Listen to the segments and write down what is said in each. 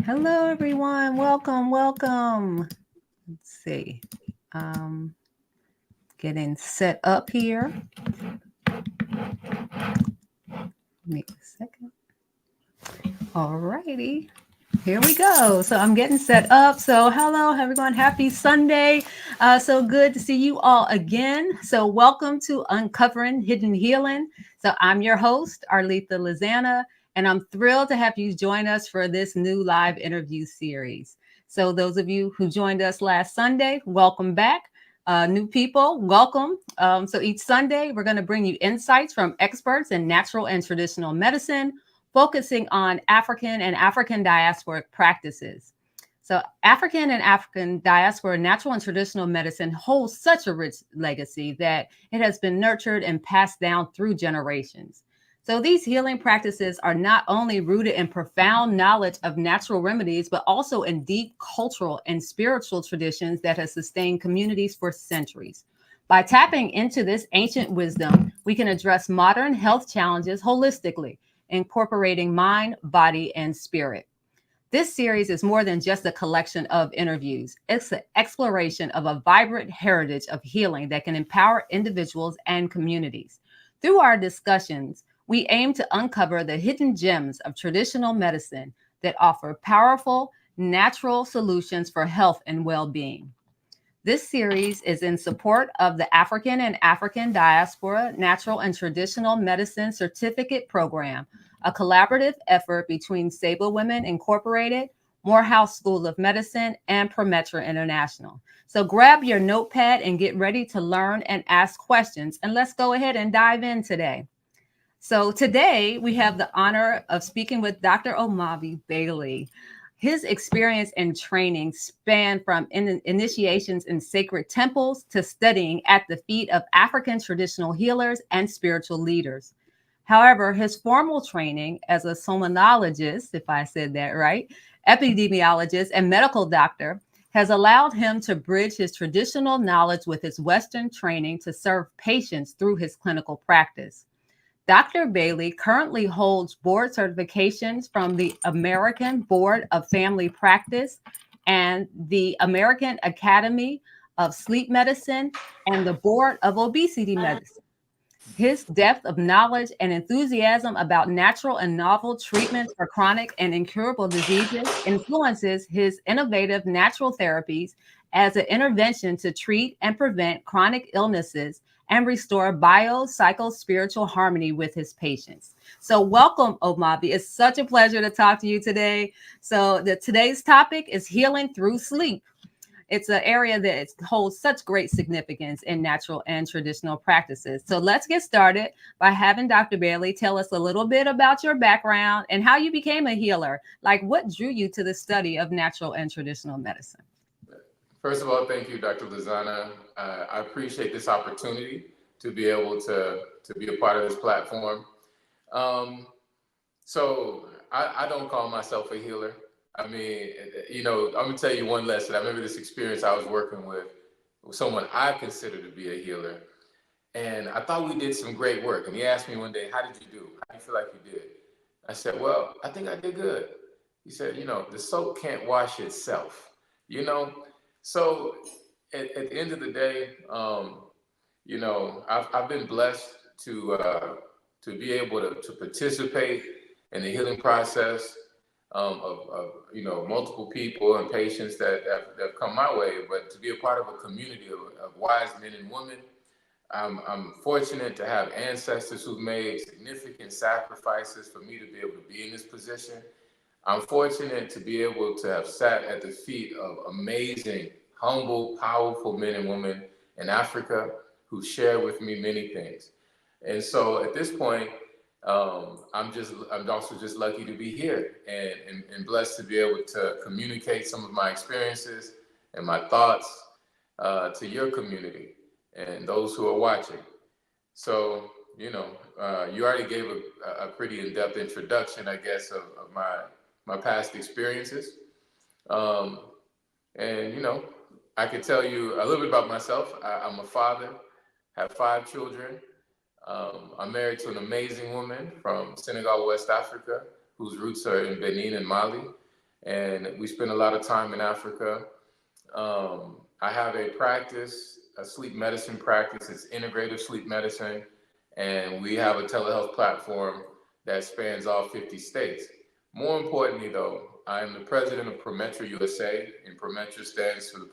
Hello, everyone. Welcome, welcome. Let's see. Um, Getting set up here. Give me a second. All righty. Here we go. So I'm getting set up. So hello, everyone. Happy Sunday. So good to see you all again. So welcome to Uncovering Hidden Healing. So I'm your host, Arletha Lizana, and I'm thrilled to have you join us for this new live interview series. So those of you who joined us last Sunday, welcome back. New people, welcome. So each Sunday, we're going to bring you insights from experts in natural and traditional medicine, focusing on African and African diasporic practices. So, African and African diaspora natural and traditional medicine holds such a rich legacy that it has been nurtured and passed down through generations. So, these healing practices are not only rooted in profound knowledge of natural remedies, but also in deep cultural and spiritual traditions that have sustained communities for centuries. By tapping into this ancient wisdom, we can address modern health challenges holistically, incorporating mind, body, and spirit. This series is more than just a collection of interviews. It's an exploration of a vibrant heritage of healing that can empower individuals and communities. Through our discussions, we aim to uncover the hidden gems of traditional medicine that offer powerful, natural solutions for health and well being. This series is in support of the African and African Diaspora Natural and Traditional Medicine Certificate Program, a collaborative effort between Sable Women Incorporated, Morehouse School of Medicine, and Prometra International. So grab your notepad and get ready to learn and ask questions. And let's go ahead and dive in today. So today we have the honor of speaking with Dr. Omavi Bailey. His experience and training span from initiations in sacred temples to studying at the feet of African traditional healers and spiritual leaders. However, his formal training as a somnologist, if I said that right, epidemiologist, and medical doctor has allowed him to bridge his traditional knowledge with his Western training to serve patients through his clinical practice. Dr. Bailey currently holds board certifications from the American Board of Family Practice and the American Academy of Sleep Medicine and the Board of Obesity Medicine. His depth of knowledge and enthusiasm about natural and novel treatments for chronic and incurable diseases influences his innovative natural therapies as an intervention to treat and prevent chronic illnesses and restore bio-psycho-spiritual harmony with his patients. So welcome, Omavi. It's such a pleasure to talk to you today. So today's topic is healing through sleep. It's an area that holds such great significance in natural and traditional practices. So let's get started by having Dr. Bailey tell us a little bit about your background and how you became a healer. Like, what drew you to the study of natural and traditional medicine? First of all, thank you, Dr. Lizana. I appreciate this opportunity to be able to be a part of this platform. Um, so I don't call myself a healer. I mean, I'm gonna tell you one lesson. I remember this experience. I was working with someone I consider to be a healer, and I thought we did some great work. And he asked me one day, "How did you do? How do you feel like you did?" I said, "Well, I think I did good." He said, "The soap can't wash itself, you know." So at the end of the day, I've been blessed to be able to participate in the healing process of multiple people and patients that have come my way, but to be a part of a community of wise men and women. I'm fortunate to have ancestors who've made significant sacrifices for me to be able to be in this position. I'm fortunate to be able to have sat at the feet of amazing, humble, powerful men and women in Africa who share with me many things. And so at this point, I'm also just lucky to be here and blessed to be able to communicate some of my experiences and my thoughts to your community and those who are watching. So, you already gave a pretty in-depth introduction, I guess, of my past experiences. Um, and, I can tell you a little bit about myself. I'm a father, have 5 children. I'm married to an amazing woman from Senegal, West Africa, whose roots are in Benin and Mali. and we spend a lot of time in Africa. I have a practice, a sleep medicine practice. It's integrative sleep medicine, and we have a telehealth platform that spans all 50 states. More importantly, though, I am the president of Prometra USA, and Prometra stands for the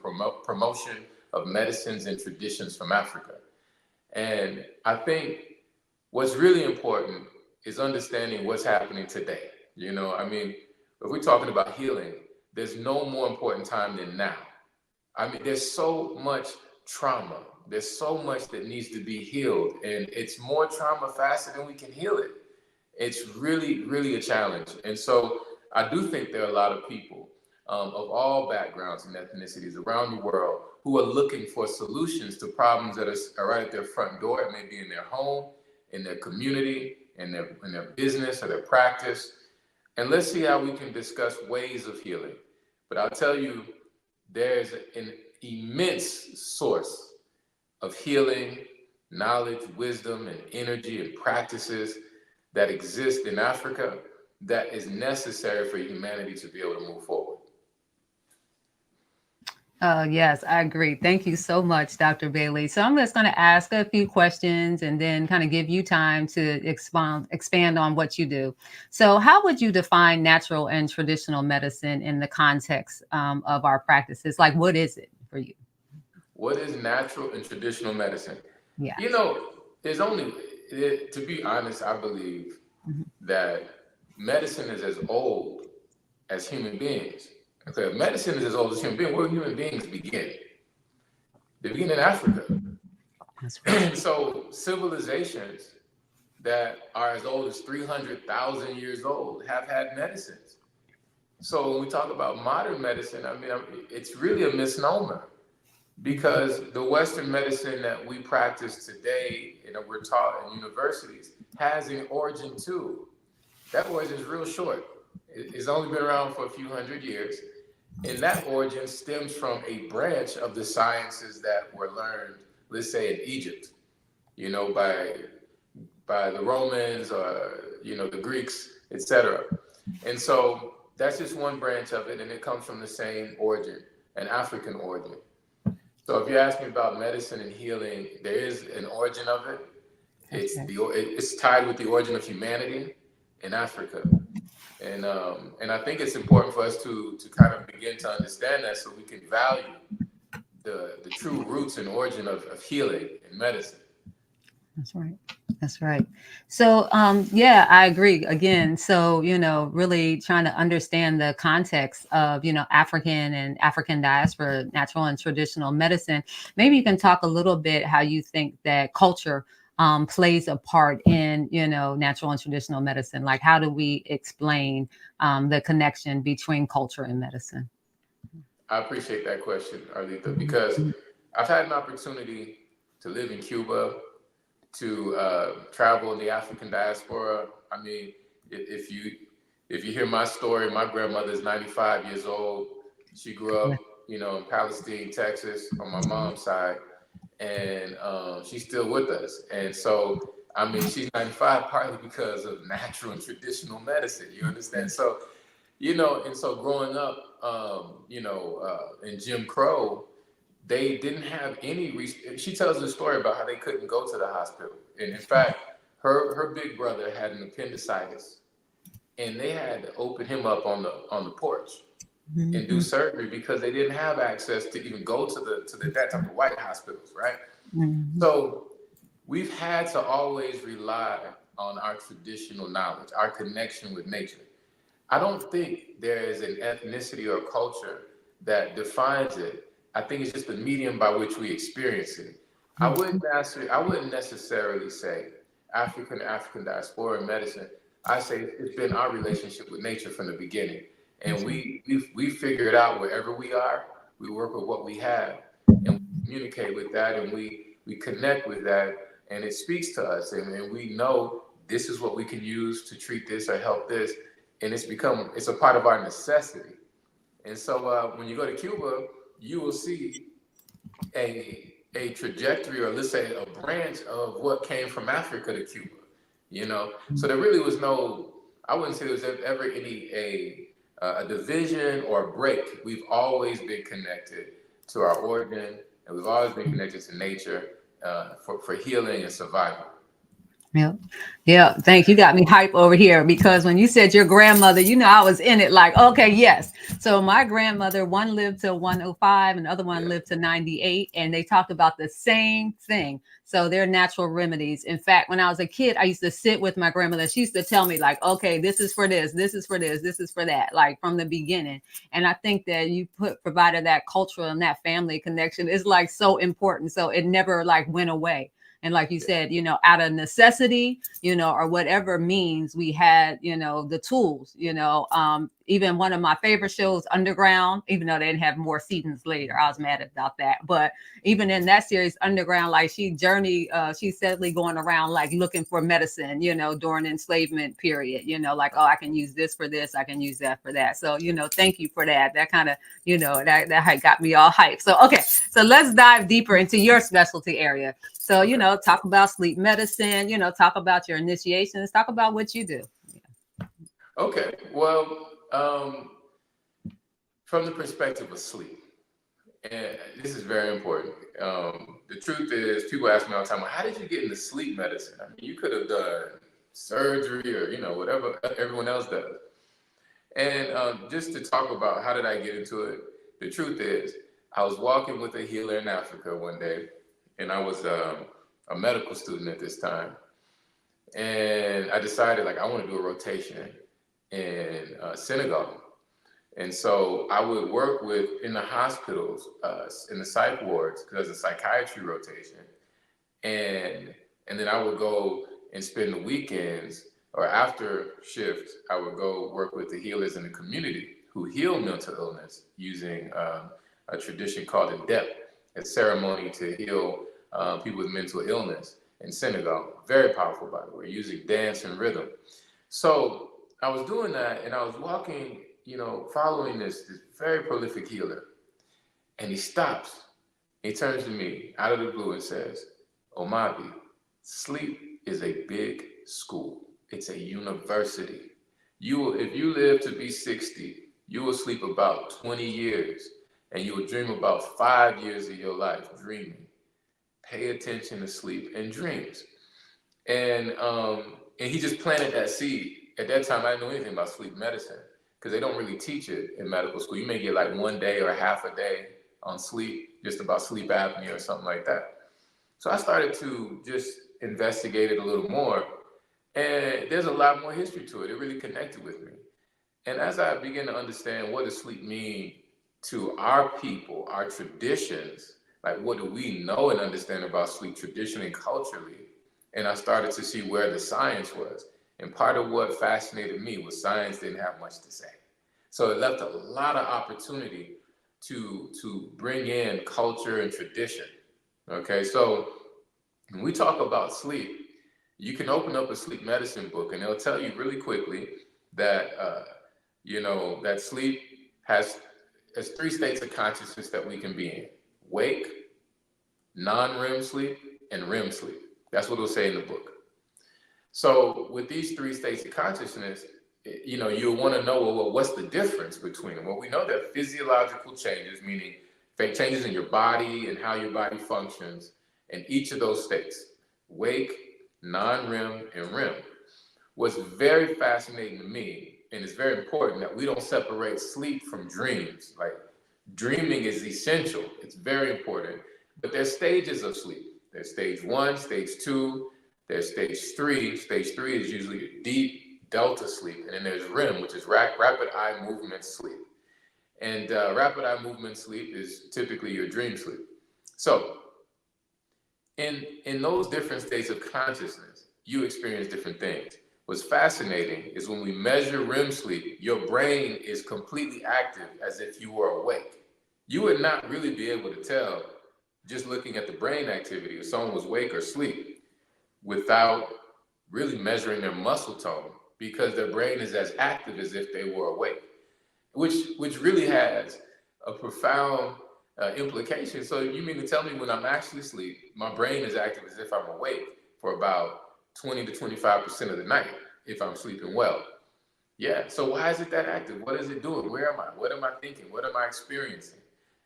promotion of medicines and traditions from Africa. And I think what's really important is understanding what's happening today. I mean, if we're talking about healing, there's no more important time than now. I mean, there's so much trauma. There's so much that needs to be healed, and it's more trauma faster than we can heal it. It's really, really a challenge. And so I do think there are a lot of people of all backgrounds and ethnicities around the world who are looking for solutions to problems that are right at their front door. It may be in their home, in their community, in their business or their practice. And let's see how we can discuss ways of healing. But I'll tell you, there's an immense source of healing, knowledge, wisdom, and energy and practices that exist in Africa that is necessary for humanity to be able to move forward. Yes, I agree. Thank you so much, Dr. Bailey. So I'm just going to ask a few questions and then kind of give you time to expand on what you do. So how would you define natural and traditional medicine in the context of our practices? Like, what is it for you? What is natural and traditional medicine? Yes. There's only, to be honest, I believe that medicine is as old as human beings. Okay, if medicine is as old as human beings, where human beings begin? They begin in Africa. That's right. So civilizations that are as old as 300,000 years old have had medicines. So when we talk about modern medicine, I mean, it's really a misnomer, because the Western medicine that we practice today and that we're taught in universities has an origin too. That origin is real short. It's only been around for a few hundred years. And that origin stems from a branch of the sciences that were learned, let's say in Egypt, by the Romans or, the Greeks, etc. And so that's just one branch of it, and it comes from the same origin, an African origin. So if you ask me about medicine and healing, there is an origin of it. It's tied with the origin of humanity in Africa. And I think it's important for us to kind of begin to understand that, so we can value the true roots and origin of healing and medicine. That's right. That's right. So, yeah, I agree again. So, really trying to understand the context of, African and African diaspora, natural and traditional medicine. Maybe you can talk a little bit how you think that culture plays a part in, natural and traditional medicine. Like, how do we explain the connection between culture and medicine? I appreciate that question, Arletha, because I've had an opportunity to live in Cuba, to travel in the African diaspora. I mean, if you hear my story, my grandmother is 95 years old. She grew up, in Palestine, Texas, on my mom's side, and she's still with us. And so, I mean, she's 95 partly because of natural and traditional medicine. You understand? So, and so growing up, in Jim Crow, they didn't have any research. She tells a story about how they couldn't go to the hospital. And in fact, her big brother had an appendicitis, and they had to open him up on the porch and do surgery, because they didn't have access to even go to that type of white hospitals, right? So we've had to always rely on our traditional knowledge, our connection with nature. I don't think there is an ethnicity or culture that defines it. I think it's just the medium by which we experience it. I wouldn't necessarily say African diaspora medicine. I say it's been our relationship with nature from the beginning, and we figure it out wherever we are. We work with what we have, and we communicate with that, and we connect with that, and it speaks to us, and we know this is what we can use to treat this or help this, and it's a part of our necessity. And so when you go to Cuba, you will see a trajectory, or let's say a branch of what came from Africa to Cuba. So there really was I wouldn't say there was ever any a division or a break. We've always been connected to our origin, and we've always been connected to nature for healing and survival. Yeah. Yeah. Thank you. Got me hype over here because when you said your grandmother, I was in it like, okay, yes. So my grandmother, one lived to 105 and the other one Yeah. lived to 98. And they talked about the same thing. So they're natural remedies. In fact, when I was a kid, I used to sit with my grandmother. She used to tell me, like, okay, this is for this, this is for this, this is for that, like from the beginning. And I think that you provided that cultural and that family connection is like so important. So it never like went away. And like you Yeah. said, out of necessity, or whatever means we had, the tools, even one of my favorite shows, Underground, even though they didn't have more seasons later, I was mad about that. But even in that series, Underground, like she's steadily going around like looking for medicine, during enslavement period, like, oh, I can use this for this, I can use that for that. So, thank you for that. That kind of, that got me all hyped. So, okay, so let's dive deeper into your specialty area. So, Okay. talk about sleep medicine, talk about your initiations, talk about what you do. Okay. Well, from the perspective of sleep, and this is very important. The truth is, people ask me all the time, well, how did you get into sleep medicine? I mean, you could have done surgery or, whatever everyone else does. And just to talk about how did I get into it, the truth is, I was walking with a healer in Africa one day, and I was a medical student at this time. And I decided, like, I want to do a rotation in Senegal. And so I would work in the hospitals, in the psych wards, because it's a psychiatry rotation. And and then I would go and spend the weekends or after shift, I would go work with the healers in the community who heal mental illness using a tradition called a dep, a ceremony to heal people with mental illness in Senegal. Very powerful, by the way, using dance and rhythm. So I was doing that, and I was walking, following this very prolific healer, and he stops. He turns to me out of the blue and says, Omavi, sleep is a big school. It's a university. If you live to be 60, you will sleep about 20 years, and you will dream about 5 years of your life dreaming. Pay attention to sleep and dreams. And he just planted that seed. At that time, I didn't know anything about sleep medicine because they don't really teach it in medical school. You may get like one day or half a day on sleep, just about sleep apnea or something like that. So I started to just investigate it a little more, and there's a lot more history to it. It really connected with me. And as I began to understand what does sleep mean to our people, our traditions, like what do we know and understand about sleep traditionally and culturally, and I started to see where the science was. And part of what fascinated me was science didn't have much to say. So it left a lot of opportunity to bring in culture and tradition. Okay, so when we talk about sleep, you can open up a sleep medicine book and they'll tell you really quickly that that sleep has three states of consciousness that we can be in: wake, non-REM sleep, and REM sleep. That's what it'll say in the book. So with these three states of consciousness, you'll want to know, well, what's the difference between them? Well, we know that physiological changes, meaning changes in your body and how your body functions, in each of those states: wake, non-REM, and REM. What's very fascinating to me, and it's very important, that we don't separate sleep from dreams. Like, dreaming is essential. It's very important. But there's stages of sleep. There's stage one, stage two, there's stage three. Stage three is usually deep delta sleep. And then there's REM, which is rapid eye movement sleep. And rapid eye movement sleep is typically your dream sleep. So in those different states of consciousness, you experience different things. What's fascinating is when we measure REM sleep, your brain is completely active as if you were awake. You would not really be able to tell just looking at the brain activity if someone was awake or asleep without really measuring their muscle tone, because their brain is as active as if they were awake, which really has a profound implication. So you mean to tell me when I'm actually asleep, my brain is active as if I'm awake for about 20 to 25% of the night if I'm sleeping well. Yeah. So why is it that active? What is it doing? Where am I? What am I thinking? What am I experiencing?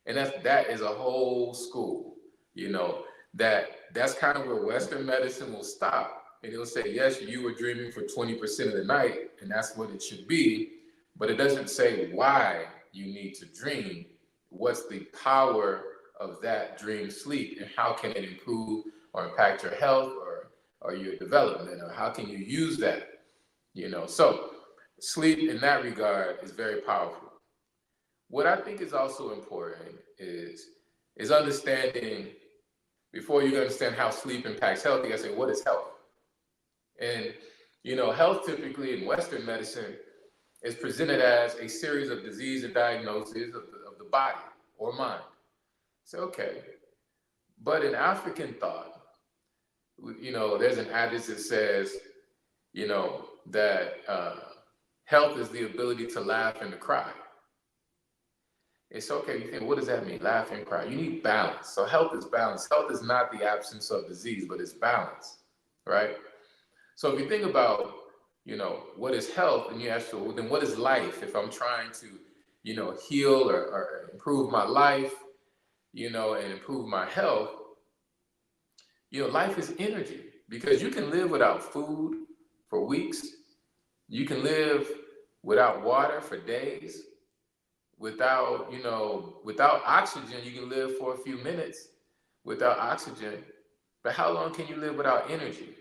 And that is a whole school, you know, that's kind of where Western medicine will stop. And it'll say, yes, you were dreaming for 20% of the night, and that's what it should be. But it doesn't say why you need to dream. What's the power of that dream sleep, and how can it improve or impact your health or your development, or how can you use that? So sleep in that regard is very powerful. What I think is also important is understanding, before you understand how sleep impacts health, you gotta say, what is health? And health typically in Western medicine is presented as a series of disease and diagnoses of the body or mind. So okay, but in African thought, there's an adage that says, that health is the ability to laugh and to cry. It's okay. You think, what does that mean? Laugh and cry. You need balance. So health is balance. Health is not the absence of disease, but it's balance, right? So if you think about, what is health, and you ask, well, then what is life? If I'm trying to, heal or improve my life, and improve my health, life is energy, because you can live without food for weeks. You can live without water for days. Without oxygen, you can live for a few minutes without oxygen. But how long can you live without energy?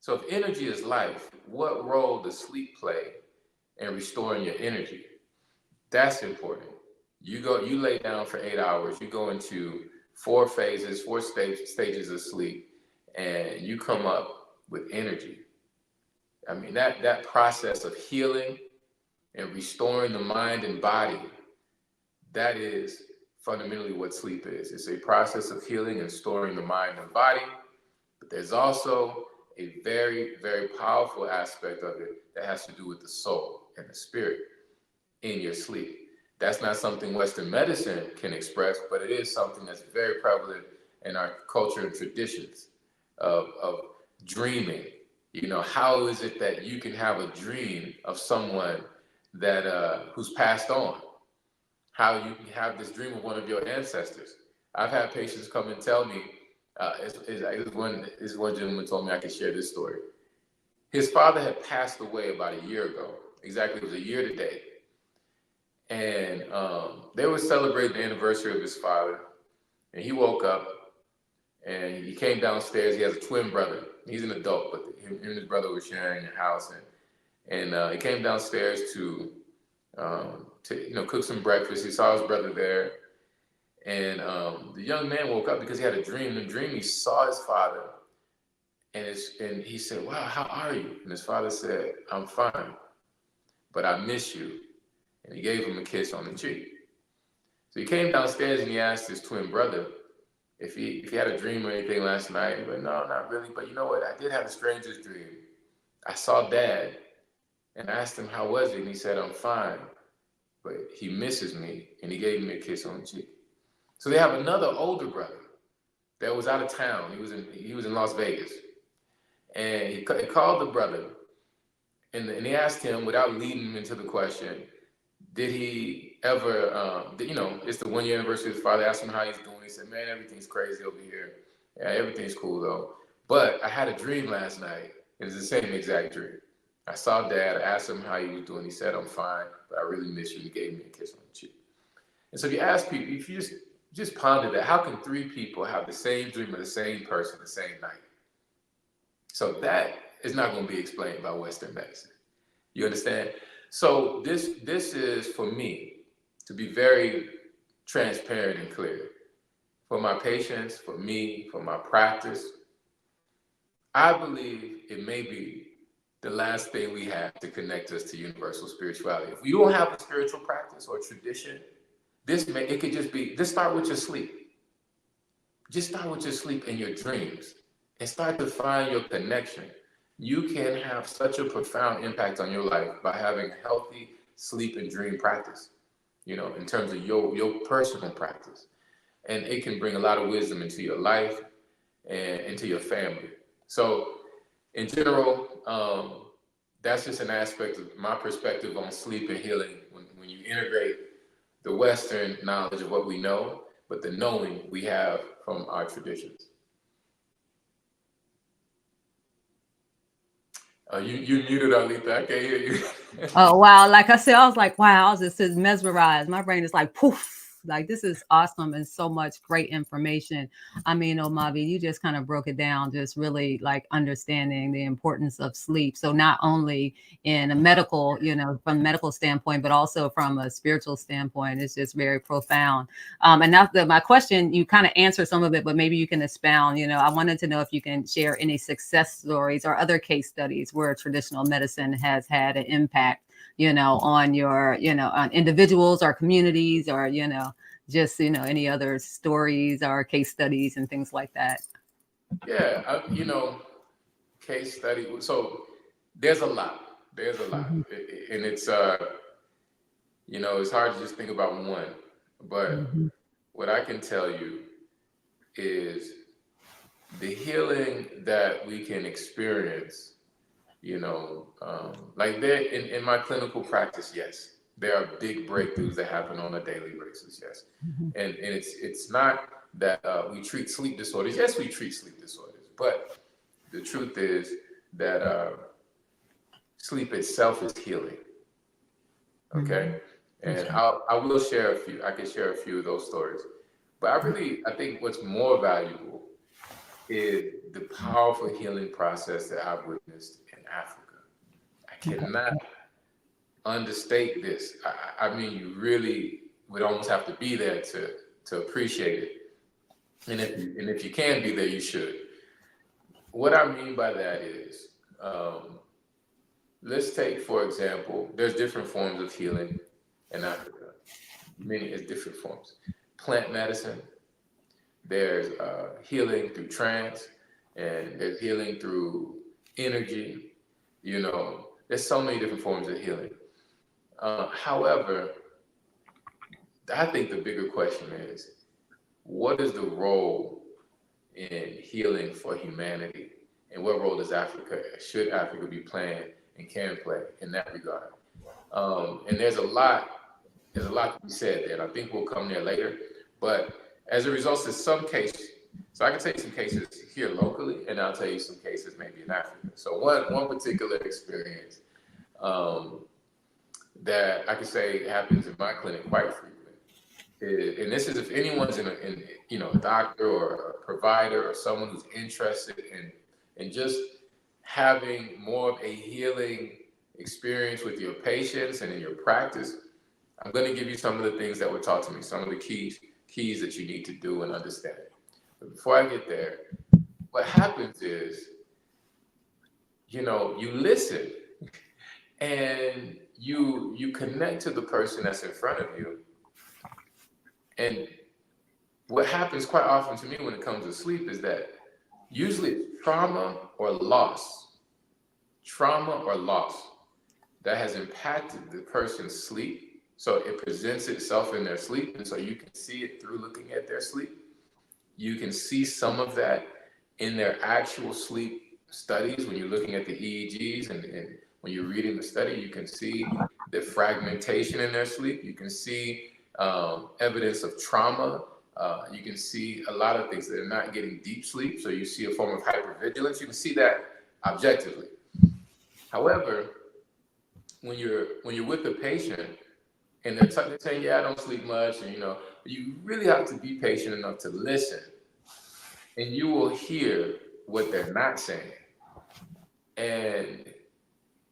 So if energy is life, what role does sleep play in restoring your energy? That's important. You lay down for 8 hours, you go into four stages of sleep, and you come up with energy. I mean, that process of healing and restoring the mind and body, that is fundamentally what sleep is. It's a process of healing and storing the mind and body, but there's also a very, very powerful aspect of it that has to do with the soul and the spirit in your sleep. That's not something Western medicine can express, but it is something that's very prevalent in our culture and traditions of dreaming. How is it that you can have a dream of someone that who's passed on? How you can have this dream of one of your ancestors? I've had patients come and tell me. One gentleman told me I could share this story. His father had passed away about a year ago. Exactly, it was a year today. And they were celebrating the anniversary of his father. And he woke up and he came downstairs. He has a twin brother. He's an adult, but him and his brother were sharing a house. And he came downstairs to cook some breakfast. He saw his brother there. And the young man woke up because he had a dream. In the dream, he saw his father. And he said, wow, how are you? And his father said, I'm fine, but I miss you. And he gave him a kiss on the cheek. So he came downstairs and he asked his twin brother if he had a dream or anything last night. He went, no, not really. But you know what? I did have the strangest dream. I saw Dad and I asked him, how was it? And he said, I'm fine, but he misses me. And he gave me a kiss on the cheek. So they have another older brother that was out of town. He was in Las Vegas. And he called the brother and he asked him, without leading him into the question, did he ever, it's the 1 year anniversary of his father. Asked him how he's doing. He said, man, everything's crazy over here. Yeah, everything's cool though. But I had a dream last night. It was the same exact dream. I saw Dad. I asked him how he was doing. He said, I'm fine, but I really miss you. He gave me a kiss on the cheek. And so if you ask people, if you just ponder that, how can three people have the same dream of the same person the same night? So that is not going to be explained by Western medicine. You understand? So this is for me to be very transparent and clear. For my patients, for me, for my practice, I believe it may be the last thing we have to connect us to universal spirituality. If you don't have a spiritual practice or tradition, it could just start with your sleep. Just start with your sleep and your dreams and start to find your connection. You can have such a profound impact on your life by having a healthy sleep and dream practice, in terms of your personal practice. And it can bring a lot of wisdom into your life and into your family. So in general, that's just an aspect of my perspective on sleep and healing. When you integrate the Western knowledge of what we know, but the knowing we have from our traditions. You muted, Arletha. I can't hear you. Oh wow! Like I said, I was like, wow, I was just mesmerized. My brain is like, poof. Like this is awesome and so much great information. I mean, Omavi, you just kind of broke it down, just really like understanding the importance of sleep. So not only in a medical, from a medical standpoint, but also from a spiritual standpoint, it's just very profound. And now my question, you kind of answered some of it, but maybe you can expound. I wanted to know if you can share any success stories or other case studies where traditional medicine has had an impact, on your, on individuals or communities or, just, any other stories or case studies and things like that. Yeah, case study. So there's a lot. There's a lot, Mhm, and it's it's hard to just think about one. But mhm, what I can tell you is the healing that we can experience. Like there in my clinical practice, yes, there are big breakthroughs that happen on a daily basis. Yes, mhm, and it's not that we treat sleep disorders. Yes, we treat sleep disorders, but the truth is that sleep itself is healing. Okay, mhm. That's and right. I will share a few. I can share a few of those stories, but I think what's more valuable is the powerful healing process that I've witnessed in Africa. I cannot understate this. I mean, you really would almost have to be there to appreciate it. And if you can be there, you should. What I mean by that is, let's take for example, there's different forms of healing in Africa. Many is different forms. Plant medicine. There's healing through trance, and there's healing through energy. There's so many different forms of healing. However, I think the bigger question is, what is the role in healing for humanity, and what role should Africa be playing and can play in that regard? And there's a lot to be said there, and I think we'll come there later. But as a result of some cases, so I can tell you some cases here locally, and I'll tell you some cases maybe in Africa. So one particular experience um, that I can say happens in my clinic quite frequently. And this is if anyone's a doctor or a provider or someone who's interested in just having more of a healing experience with your patients and in your practice. I'm going to give you some of the things that were taught to me, some of the keys that you need to do and understand. But before I get there, what happens is, you listen and you connect to the person that's in front of you. And what happens quite often to me when it comes to sleep is that usually it's trauma or loss that has impacted the person's sleep. So it presents itself in their sleep. And so you can see it through looking at their sleep. You can see some of that in their actual sleep studies when you're looking at the EEGs and when you're reading the study, you can see the fragmentation in their sleep. You can see evidence of trauma. You can see a lot of things that are not getting deep sleep. So you see a form of hypervigilance. You can see that objectively. However, when you're with the patient and they're saying, "Yeah, I don't sleep much," and you really have to be patient enough to listen, and you will hear what they're not saying, and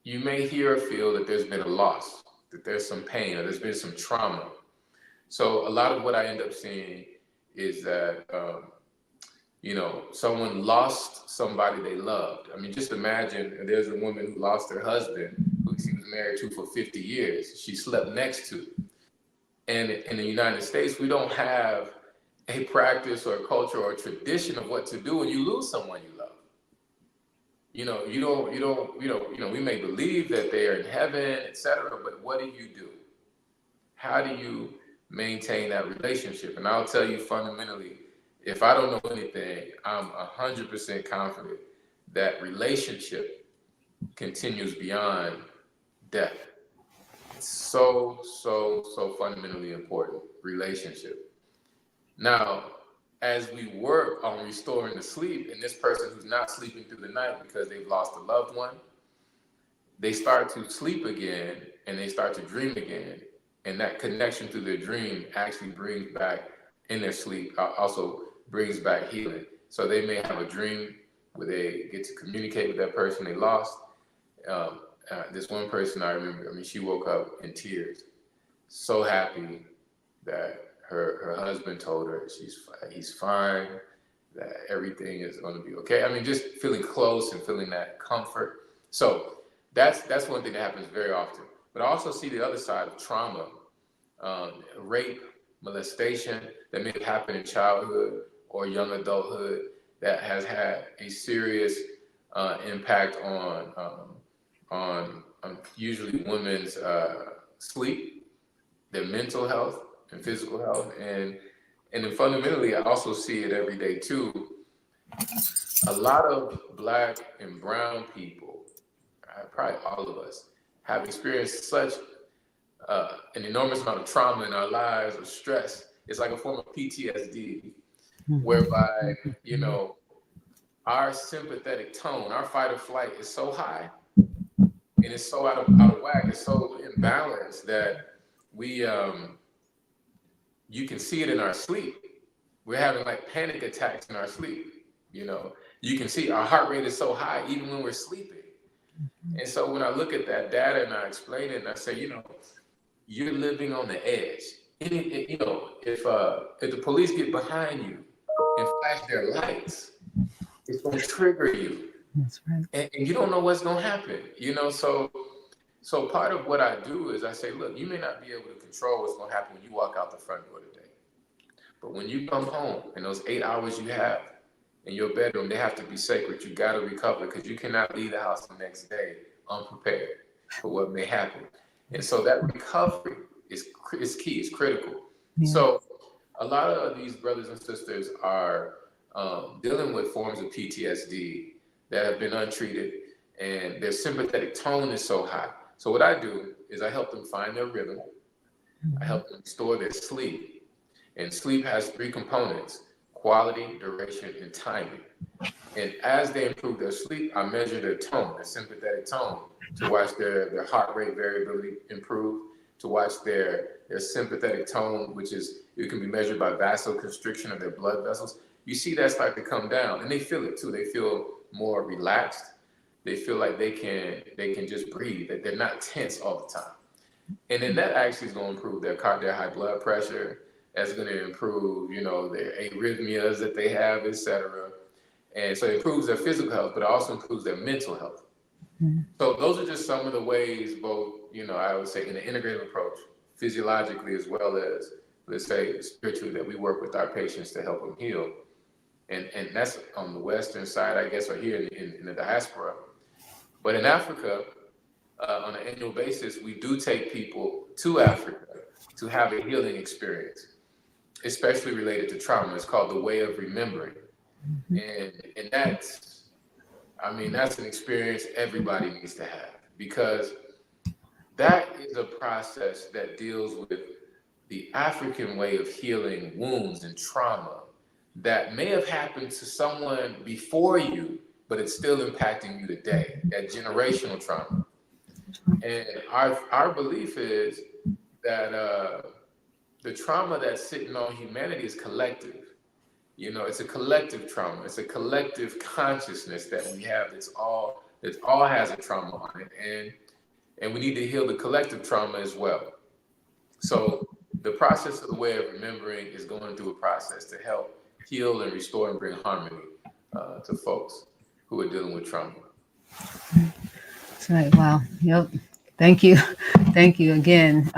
you may hear or feel that there's been a loss, that there's some pain, or there's been some trauma. So a lot of what I end up seeing is that someone lost somebody they loved. I mean, just imagine there's a woman who lost her husband who she was married to for 50 years. She slept next to. And in the United States, we don't have a practice or a culture or a tradition of what to do when you lose someone you love. We may believe that they are in heaven, etc., but what do you do? How do you maintain that relationship? And I'll tell you fundamentally, if I don't know anything, I'm 100% confident that relationship continues beyond death. It's so, so, so fundamentally important relationship. Now, as we work on restoring the sleep, and this person who's not sleeping through the night because they've lost a loved one, they start to sleep again and they start to dream again. And that connection through their dream actually brings back in their sleep, also brings back healing. So they may have a dream where they get to communicate with that person they lost. This one person I remember, I mean, she woke up in tears, so happy that her husband told her he's fine, that everything is going to be okay. I mean, just feeling close and feeling that comfort. So that's one thing that happens very often. But I also see the other side of trauma, rape, molestation that may have happened in childhood or young adulthood that has had a serious impact on usually women's sleep, their mental health and physical health, and then fundamentally, I also see it every day too. A lot of Black and brown people, probably all of us, have experienced such an enormous amount of trauma in our lives or stress. It's like a form of PTSD, whereby, you know, our sympathetic tone, our fight or flight is so high and it's so out of whack, it's so imbalanced that we you can see it in our sleep. We're having like panic attacks in our sleep. You know, you can see our heart rate is so high even when we're sleeping. And so when I look at that data and I explain it and I say, you know, you're living on the edge. You know, if the police get behind you and flash their lights, it's going to trigger you. That's right. And you don't know what's going to happen. You know, so part of what I do is I say, look, you may not be able to control what's going to happen when you walk out the front door today. But when you come home and those 8 hours you have in your bedroom, they have to be sacred. You got to recover because you cannot leave the house the next day unprepared for what may happen. And so that recovery is key, it's critical. Yeah. So a lot of these brothers and sisters are dealing with forms of PTSD that have been untreated, and their sympathetic tone is so high. So what I do is I help them find their rhythm. I help them restore their sleep. And sleep has 3 components: quality, duration, and timing. And as they improve their sleep, I measure their tone, their sympathetic tone, to watch their heart rate variability improve, to watch their sympathetic tone, which is, it can be measured by vasoconstriction of their blood vessels. You see that start to come down, and they feel it too. They feel more relaxed. They feel like they can just breathe, that they're not tense all the time. And then that actually is going to improve their high blood pressure. That's going to improve, you know, their arrhythmias that they have, etc. And so it improves their physical health, but it also improves their mental health. So those are just some of the ways, both, you know, I would say in an integrative approach, physiologically as well as, let's say, spiritually, that we work with our patients to help them heal. And that's on the Western side, I guess, or here in the diaspora. But in Africa, on an annual basis, we do take people to Africa to have a healing experience, especially related to trauma. It's called the Way of Remembering. And that's, I mean, that's an experience everybody needs to have, because that is a process that deals with the African way of healing wounds and trauma that may have happened to someone before you, but it's still impacting you today, that generational trauma. And our belief is that the trauma that's sitting on humanity is collective. You know, it's a collective trauma. It's a collective consciousness that we have that all has a trauma on it. And we need to heal the collective trauma as well. So the process of the Way of Remembering is going through a process to help heal and restore and bring harmony to folks who are dealing with trauma. That's right. Wow. Yep. Thank you. Thank you again.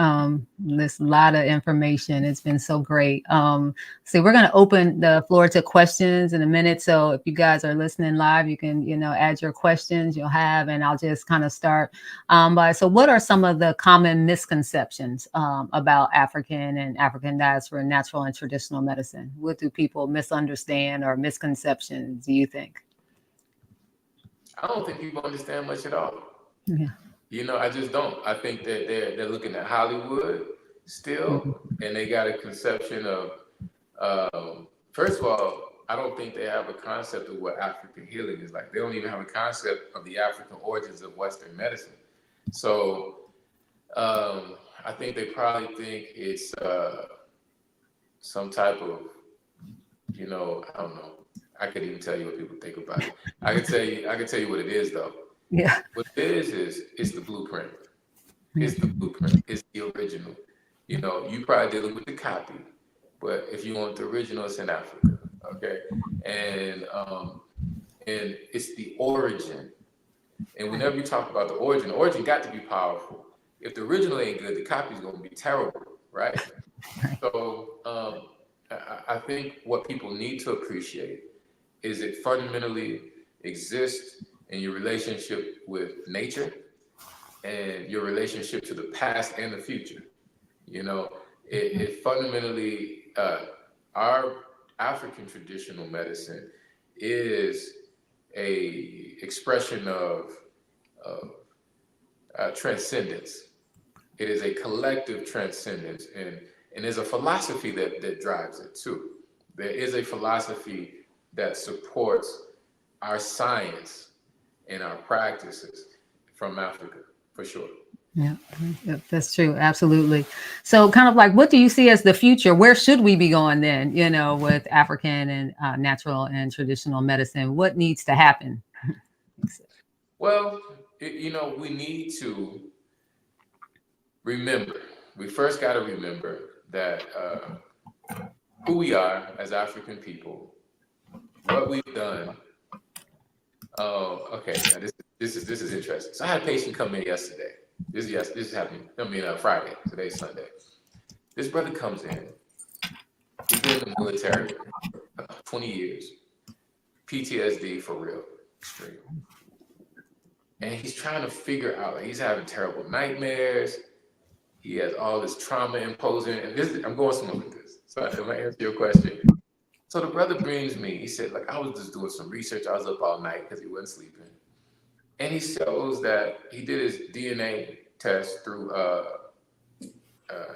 This lot of information. It's been so great. So we're going to open the floor to questions in a minute. So if you guys are listening live, you can, you know, add your questions you'll have, and I'll just kind of start so what are some of the common misconceptions about African and African diaspora, natural and traditional medicine? What do people misunderstand or misconceptions, do you think? I don't think people understand much at all. Yeah. You know, I just don't. I think that they're looking at Hollywood still, Mhm. and they got a conception of first of all, I don't think they have a concept of what African healing is like. They don't even have a concept of the African origins of Western medicine. So I think they probably think it's some type of, I don't know. I could even tell you what people think about it. I can tell you what it is though. Yeah. What it is it's the blueprint. Yeah. It's the blueprint. It's the original. You probably dealing with the copy, but if you want the original, it's in Africa. Okay, and it's the origin. And whenever you talk about the origin got to be powerful. If the original ain't good, the copy's gonna be terrible, right? Right. So I think what people need to appreciate is it fundamentally exists in your relationship with nature and your relationship to the past and the future. You know, it fundamentally, our African traditional medicine is a expression of transcendence. It is a collective transcendence, and there's a philosophy that drives it too. There is a philosophy that supports our science and our practices from Africa, for sure. Yeah, yeah, that's true. Absolutely. So, kind of like, what do you see as the future? Where should we be going then? With African and natural and traditional medicine, what needs to happen? Well, we need to remember. We first got to remember that who we are as African people, what we've done. Oh, okay. Now this is interesting. So I had a patient come in yesterday. This is happening. I mean, Friday. Today's Sunday. This brother comes in. He's been in the military for 20 years. PTSD for real, extreme. And he's trying to figure out. Like, he's having terrible nightmares. He has all this trauma imposing. And I'm going somewhere with this. So I'm gonna answer your question. So the brother brings me. He said, like, I was just doing some research. I was up all night because he wasn't sleeping. And he shows that he did his DNA test through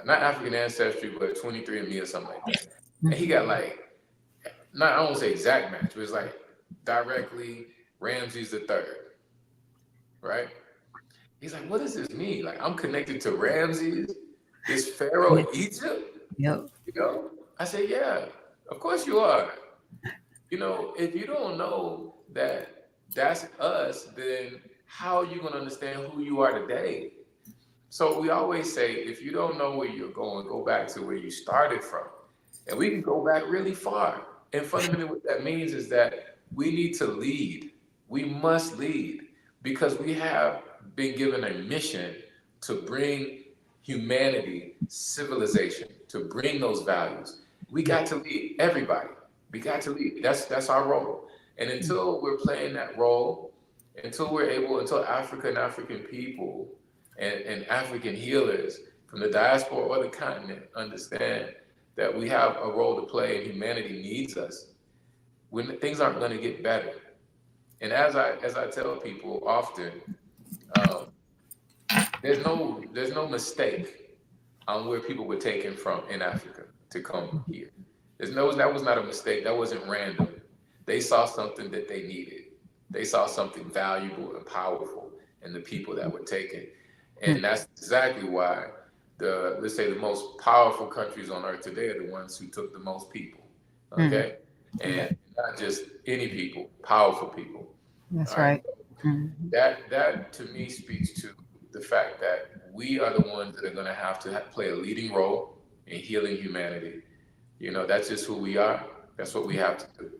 not African ancestry, but 23andMe or something like that. And he got like, not I won't say exact match, but it's like directly Ramses the third, right? He's like, what does this mean? Like, I'm connected to Ramses, this pharaoh Yeah. in Egypt. Yep. I said, yeah, of course you are. If you don't know that that's us, then how are you going to understand who you are today? So we always say, if you don't know where you're going, go back to where you started from. And we can go back really far. And fundamentally, what that means is that we need to lead. We must lead because we have been given a mission to bring humanity, civilization, to bring those values. We got to lead everybody. We got to lead. That's our role. And until we're playing that role, until Africa and African people and African healers from the diaspora or the continent understand that we have a role to play and humanity needs us, when things aren't going to get better. And as I tell people often, um, there's no mistake on where people were taken from in Africa to come here. That was not a mistake. That wasn't random. They saw something that they needed. They saw something valuable and powerful in the people that were taken. And that's exactly why let's say the most powerful countries on earth today are the ones who took the most people. Mhm. Okay? And not just any people, powerful people. That's All right. right. Mhm. That to me speaks to the fact that we are the ones that are going to have to play a leading role in healing humanity. That's just who we are. That's what we have to do.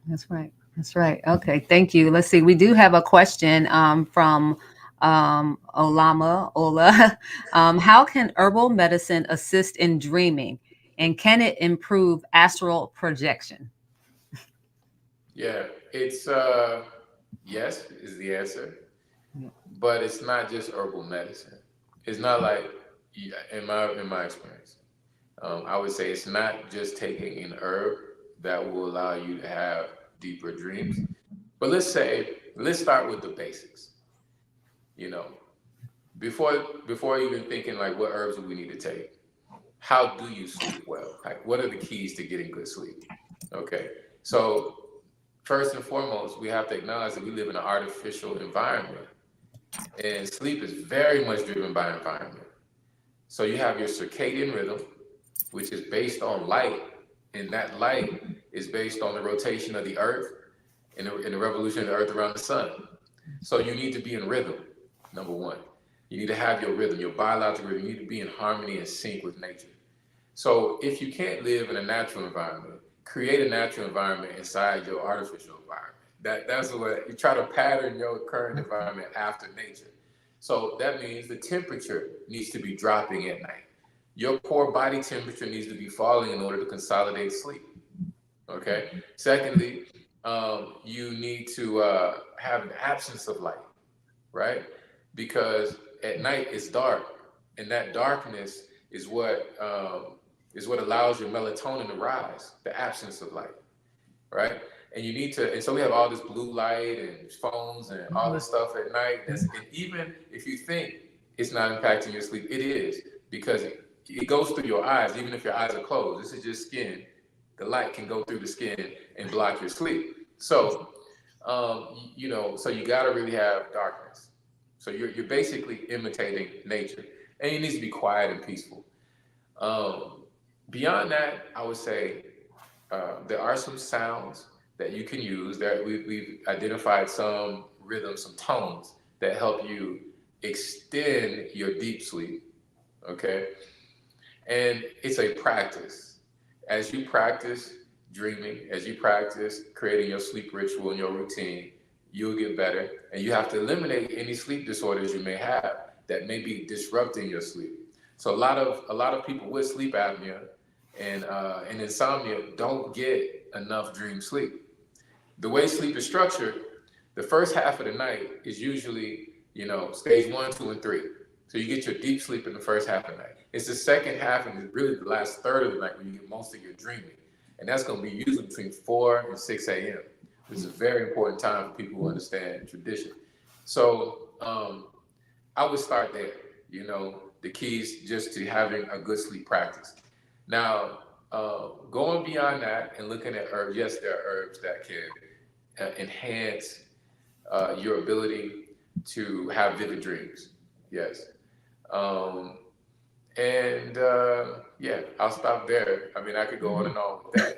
That's right. That's right. Okay. Thank you. Let's see. We do have a question from Olama Ola. How can herbal medicine assist in dreaming, and can it improve astral projection? Yeah, it's yes is the answer, but it's not just herbal medicine. It's not like, yeah, in my experience, I would say it's not just taking an herb that will allow you to have deeper dreams. But let's say let's start with the basics. You know, before even thinking like what herbs do we need to take, how do you sleep well? Like, what are the keys to getting good sleep? Okay, so first and foremost, we have to acknowledge that we live in an artificial environment, and sleep is very much driven by environment. So you have your circadian rhythm, which is based on light, and that light is based on the rotation of the earth and the revolution of the earth around the sun. So you need to be in rhythm, number one. You need to have your rhythm, your biological rhythm. You need to be in harmony and sync with nature. So if you can't live in a natural environment, create a natural environment inside your artificial environment. That's what you try to pattern your current environment after nature. So that means the temperature needs to be dropping at night. Your core body temperature needs to be falling in order to consolidate sleep. Okay. Secondly, you need to have an absence of light, right? Because at night it's dark, and that darkness is what allows your melatonin to rise. The absence of light, right? And you need to, and so we have all this blue light and phones and all this stuff at night. And even if you think it's not impacting your sleep, it is, because it goes through your eyes, even if your eyes are closed. This is just skin. The light can go through the skin and block your sleep. So, so you got to really have darkness. So you're basically imitating nature, and it needs to be quiet and peaceful. Beyond that, I would say there are some sounds that you can use. That we've identified some rhythms, some tones that help you extend your deep sleep. Okay, and it's a practice. As you practice dreaming, as you practice creating your sleep ritual and your routine, you'll get better. And you have to eliminate any sleep disorders you may have that may be disrupting your sleep. So a lot of people with sleep apnea and insomnia don't get enough dream sleep. The way sleep is structured, the first half of the night is usually, stage one, two, and three. So you get your deep sleep in the first half of the night. It's the second half and really the last third of the night when you get most of your dreaming. And that's going to be usually between 4 and 6 a.m., which is a very important time for people who understand tradition. So I would start there, the keys just to having a good sleep practice. Now, going beyond that and looking at herbs, yes, there are herbs that can enhance your ability to have vivid dreams. Yes. Yeah, I'll stop there. I mean, I could go on and on with that.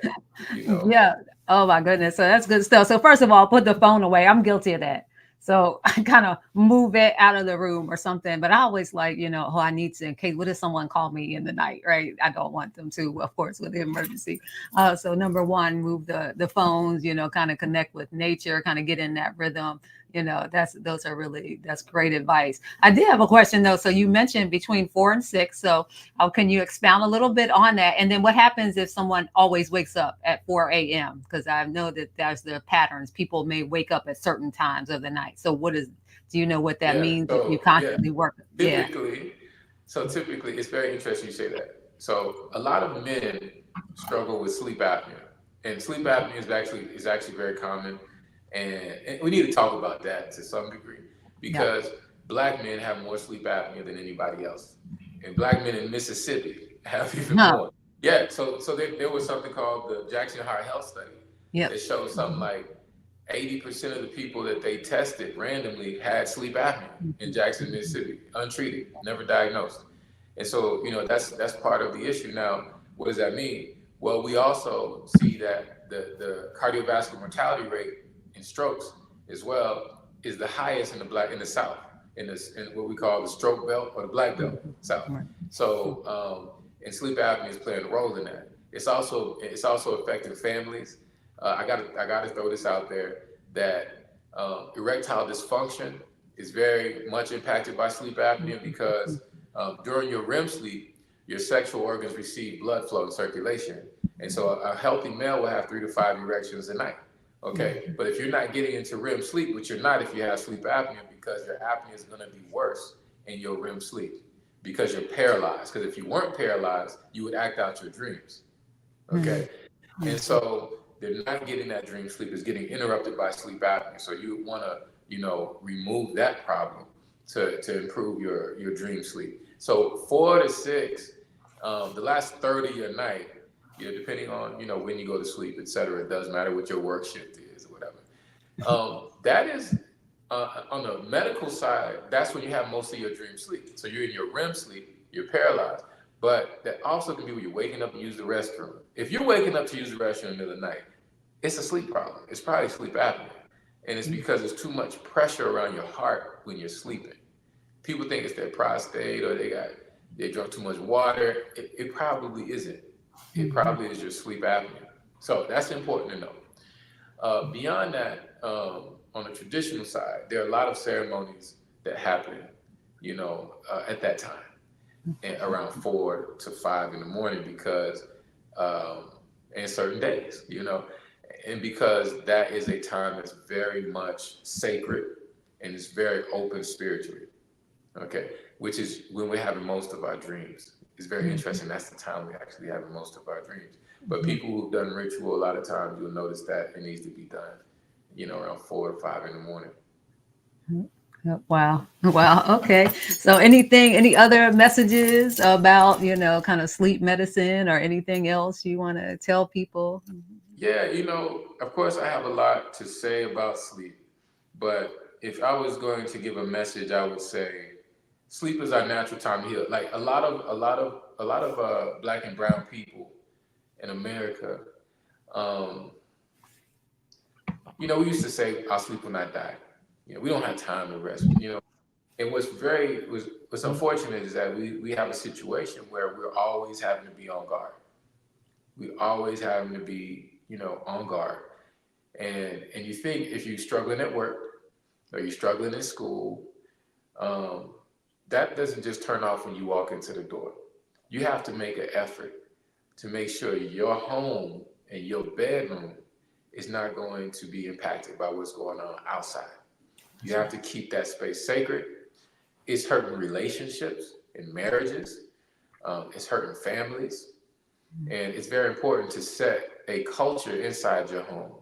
Yeah. Oh my goodness. So that's good stuff. So first of all, put the phone away. I'm guilty of that. So I kind of move it out of the room or something. But I always like, oh, I need to, in case, what if someone call me in the night, right? I don't want them to, of course, with the emergency. So number one, move the phones, kind of connect with nature, kind of get in that rhythm. That's great advice. I did have a question though. So you mentioned between 4 and 6. So how can you expound a little bit on that? And then what happens if someone always wakes up at 4 a.m.? Because I know that there's the patterns. People may wake up at certain times of the night. So do you know what that Yeah. means if you So yeah, constantly work? Yeah. typically, it's very interesting you say that. So a lot of men struggle with sleep apnea, and sleep apnea is actually very common, and we need to talk about that to some degree Yeah. because Black men have more sleep apnea than anybody else, and Black men in Mississippi have even No. more. Yeah. So there was something called the Jackson Heart Health Study Yep. that showed something like 80% of the people that they tested randomly had sleep apnea in Jackson, Mississippi, untreated, never diagnosed. And so, that's part of the issue. Now, what does that mean? Well, we also see that the cardiovascular mortality rate in strokes as well is the highest in the South, in what we call the stroke belt or the black belt South. Right. So, and sleep apnea is playing a role in that. It's also affecting families. I gotta throw this out there that erectile dysfunction is very much impacted by sleep apnea because during your REM sleep, your sexual organs receive blood flow and circulation, and so a healthy male will have 3 to 5 erections a night. Okay, but if you're not getting into REM sleep, which you're not if you have sleep apnea, because your apnea is going to be worse in your REM sleep because you're paralyzed. Because if you weren't paralyzed, you would act out your dreams. Okay, and so they're not getting that dream sleep. It's getting interrupted by sleep apnea. So you want to, remove that problem to improve your dream sleep. So 4 to 6, the last 30 a night, depending on, when you go to sleep, et cetera. It doesn't matter what your work shift is or whatever. That is, on the medical side, that's when you have most of your dream sleep. So you're in your REM sleep, you're paralyzed. But that also can be when you're waking up and use the restroom. If you're waking up to use the restroom in the middle of the night, it's a sleep problem. It's probably sleep apnea. And it's because there's too much pressure around your heart when you're sleeping. People think it's their prostate or they drunk too much water. It probably isn't. It probably is your sleep apnea. So that's important to know. Beyond that, on the traditional side, there are a lot of ceremonies that happen, at that time, and around 4 to 5 in the morning, because, and certain days, and because that is a time that's very much sacred and it's very open spiritually. Okay, which is when we're having most of our dreams. It's very interesting. That's the time we actually have most of our dreams. But people who've done ritual, a lot of times you'll notice that it needs to be done, around 4 to 5 in the morning. Wow. Wow. Okay. So any other messages about, kind of sleep medicine or anything else you want to tell people? Yeah, of course I have a lot to say about sleep, but if I was going to give a message, I would say sleep is our natural time to heal. Like a lot of Black and brown people in America, um, we used to say, "I'll sleep when I die." We don't have time to rest. And what's unfortunate is that we have a situation where we're always having to be on guard. We always having to be, on guard. And you think if you're struggling at work or you're struggling in school, um, that doesn't just turn off when you walk into the door. You have to make an effort to make sure your home and your bedroom is not going to be impacted by what's going on outside. You have to keep that space sacred. It's hurting relationships and marriages. It's hurting families. And it's very important to set a culture inside your home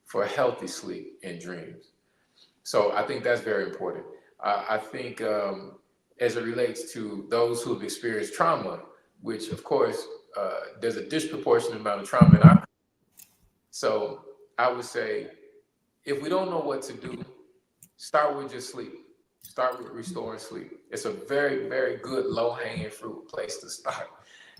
for healthy sleep and dreams. So I think that's very important. I think as it relates to those who have experienced trauma, which of course there's a disproportionate amount of trauma in our. So I would say if we don't know what to do, start with just sleep. Start with restoring sleep. It's a very, very good low-hanging fruit place to start,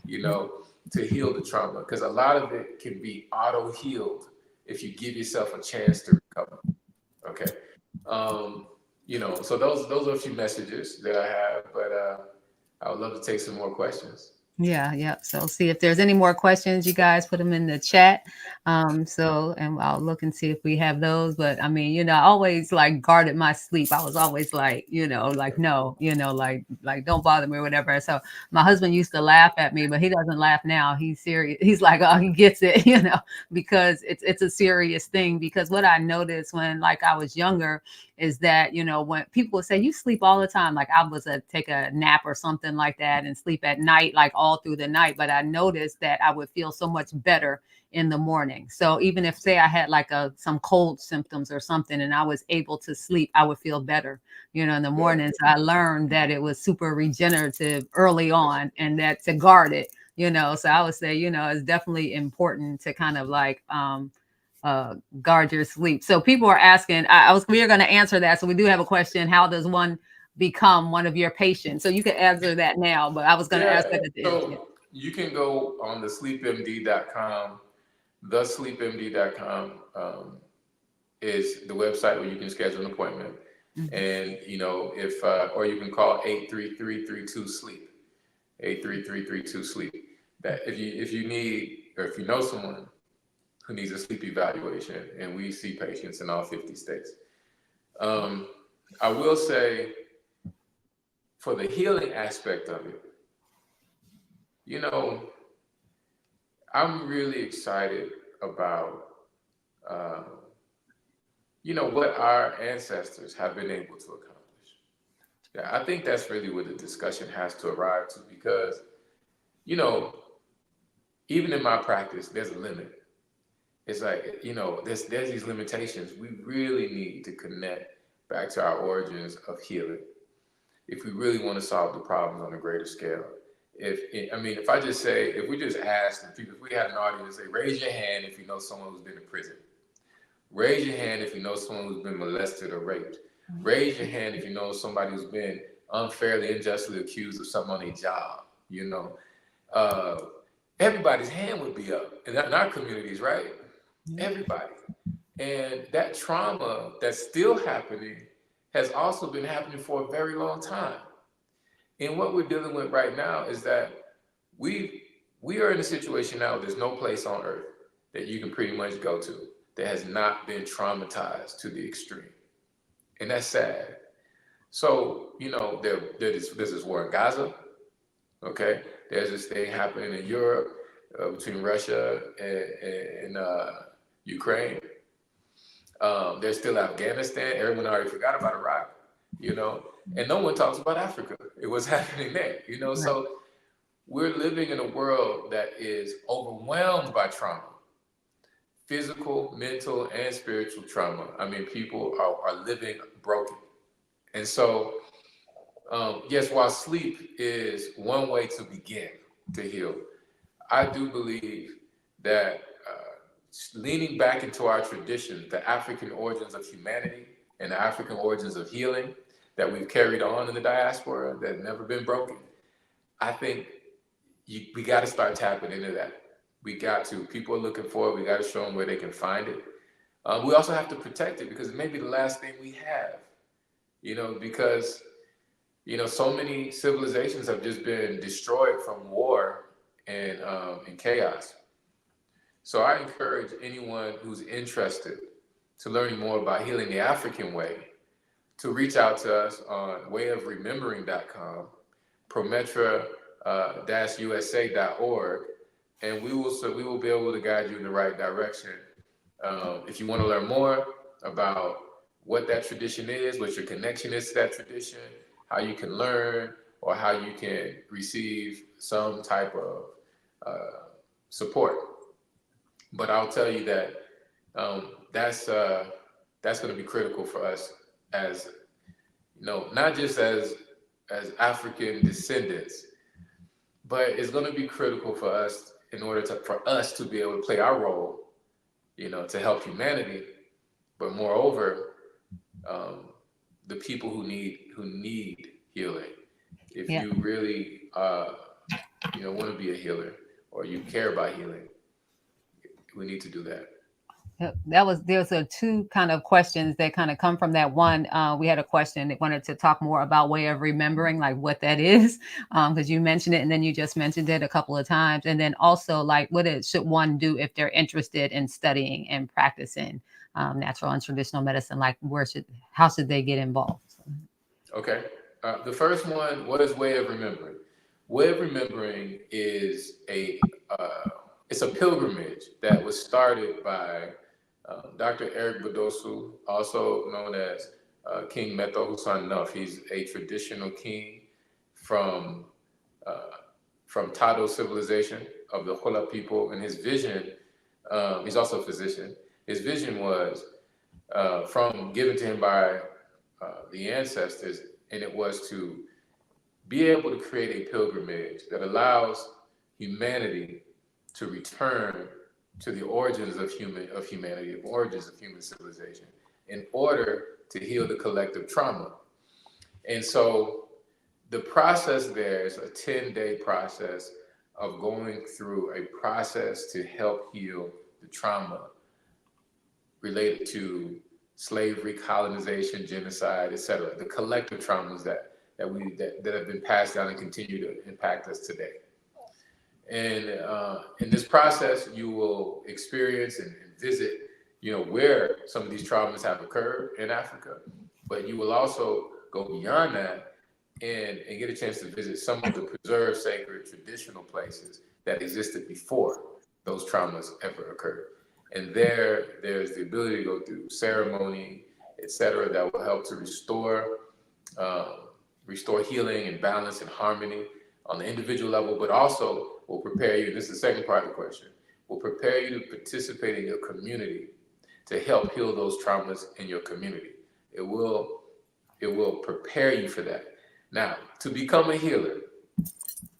to heal the trauma. Because a lot of it can be auto-healed if you give yourself a chance to recover. Okay. So those are a few messages that I have, but I would love to take some more questions. Yeah, yeah. So see if there's any more questions, you guys put them in the chat. And I'll look and see if we have those. But I mean, I always like guarded my sleep. I was always like, like no, like don't bother me or whatever. So my husband used to laugh at me, but he doesn't laugh now. He's serious. He's like, oh, he gets it, because it's a serious thing. Because what I noticed when like I was younger is that when people would say you sleep all the time, like I was take a nap or something like that and sleep at night, like all through the night, but I noticed that I would feel so much better in the morning. So even if say I had like some cold symptoms or something and I was able to sleep, I would feel better in the Yeah. morning. So I learned that it was super regenerative early on, and that to guard it, so I would say it's definitely important to kind of like guard your sleep. So people are asking, we are going to answer that. So we do have a question. How does one become one of your patients? So you can answer that now, but I was going to ask that at the end. Yeah. So you can go on the sleepmd.com. thesleepmd.com is the website where you can schedule an appointment. Mm-hmm. And, if, or you can call 833-32-SLEEP, 833-32-SLEEP. That if you need, or if you know someone who needs a sleep evaluation, and we see patients in all 50 states. I will say, for the healing aspect of it, I'm really excited about, what our ancestors have been able to accomplish. Yeah, I think that's really where the discussion has to arrive to, because, even in my practice, there's a limit. it's like, there's these limitations. We really need to connect back to our origins of healing if we really want to solve the problems on a greater scale. If I just say, if we just asked, if we had an audience, say, raise your hand if you know someone who's been in prison. Raise your hand if you know someone who's been molested or raped. Raise your hand if you know somebody who's been unfairly, unjustly accused of something on a job. Uh, Everybody's hand would be up in our communities, right? Everybody. And that trauma that's still happening has also been happening for a very long time. And what we're dealing with right now is that we we are in a situation now. There's no place on earth that you can pretty much go to that has not been traumatized to the extreme, and that's sad. So there's this war in Gaza. Okay, there's this thing happening in Europe between Russia and Ukraine. There's still Afghanistan. Everyone already forgot about Iraq, and no one talks about Africa. It was happening there, Right. So we're living in a world that is overwhelmed by trauma, physical, mental, and spiritual trauma. I mean, people are living broken. And so, yes, while sleep is one way to begin to heal, I do believe that leaning back into our traditions, the African origins of humanity and the African origins of healing that we've carried on in the diaspora that have never been broken, I think we got to start tapping into that. We got to. People are looking for it. We got to show them where they can find it. We also have to protect it because it may be the last thing we have, because, so many civilizations have just been destroyed from war and chaos. So I encourage anyone who's interested to learning more about healing the African way to reach out to us on wayofremembering.com, prometra-usa.org, and we will be able to guide you in the right direction. If you want to learn more about what that tradition is, what your connection is to that tradition, how you can learn, or how you can receive some type of support. But I'll tell you that that's going to be critical for us as not just as African descendants, but it's going to be critical for us in order for us to be able to play our role, to help humanity, but moreover, the people who need healing. If Yeah. you really want to be a healer or you care about healing, we need to do that. There's a two kind of questions that kind of come from that one. We had a question that wanted to talk more about way of remembering, like what that is, because you mentioned it and then you just mentioned it a couple of times, and then also like should one do if they're interested in studying and practicing natural and traditional medicine, like how should they get involved? Okay. The first one, what is way of remembering? Way of remembering is it's a pilgrimage that was started by Dr. Eric Badosu, also known as King Meto Husan Nuf. He's a traditional king from uh, from Tado civilization of the Hola people, and his vision. He's also a physician. His vision was from given to him by the ancestors, and it was to be able to create a pilgrimage that allows humanity to return to the origins of humanity, the origins of human civilization, in order to heal the collective trauma. And so the process there is a 10-day process of going through a process to help heal the trauma related to slavery, colonization, genocide, etc. The collective traumas that have been passed down and continue to impact us today. And in this process, you will experience and visit, where some of these traumas have occurred in Africa. But you will also go beyond that and get a chance to visit some of the preserved, sacred, traditional places that existed before those traumas ever occurred. And there's the ability to go through ceremony, etc., that will help to restore healing and balance and harmony on the individual level, but also will prepare you. This is the second part of the question. will prepare you to participate in your community to help heal those traumas in your community. It will prepare you for that. Now, to become a healer,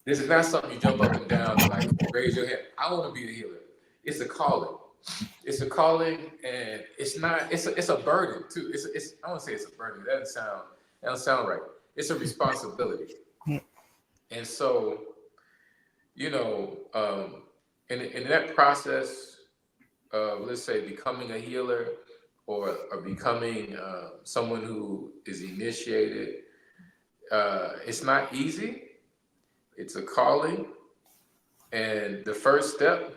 this is not something you jump up and down and like raise your hand. I want to be a healer. It's a calling. It's a calling, and it's not. It's a burden too. I want to say it's a burden. That doesn't sound right. It's a responsibility. Yeah. And so, you know, in that process of, let's say, becoming a healer, or becoming someone who is initiated, it's not easy. It's a calling, and the first step